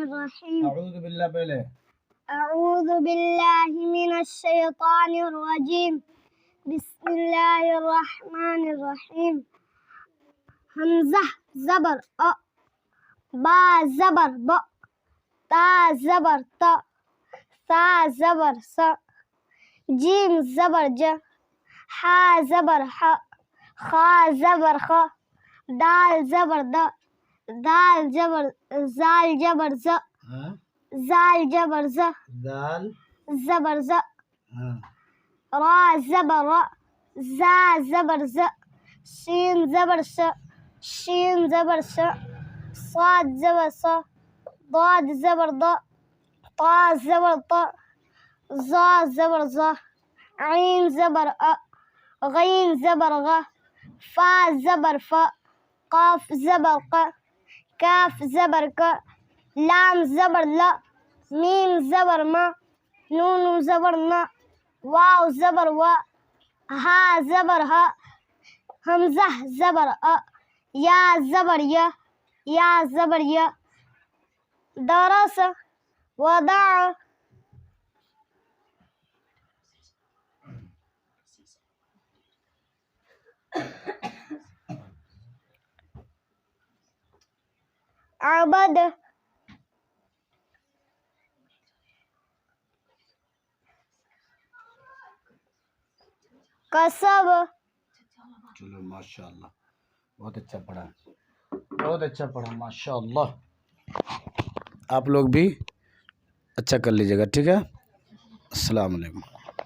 الرحيم. اعوذ باللہ پہلے. أعوذ بالله من الشيطان الرجيم. بسم الله الرحمن الرحيم. حمزة زبر أ، با زبر ب، تا زبر ت، ثا زبر س، جيم زبر ج، حا زبر ح، خا زبر خ، دال زبر د، دال زبر زال جبر ز، ہاں زال جبر ز، دال. زبر ز، ہاں را زبر ر، زا زبر ز، شين زبر ش، شين زبر ش، صاد زبر ص، ضاد زبر ض، طا زبر ط، ظا زبر ظ، عين زبر أ، غين زبر غ، فا زبر ف، قاف زبر ق، كاف زبر ك، لام زبر ل، ميم زبر م، نون زبر ن، واو زبر و، ها زبر ه، همزة زبر أ، يا زبر ي، يا زبر ي، درس وضع. عبد کسب. چلو ماشاء اللہ بہت اچھا پڑھا, بہت اچھا پڑھا ماشاء اللہ. آپ لوگ بھی اچھا کر لیجیے گا, ٹھیک ہے. السلام علیکم.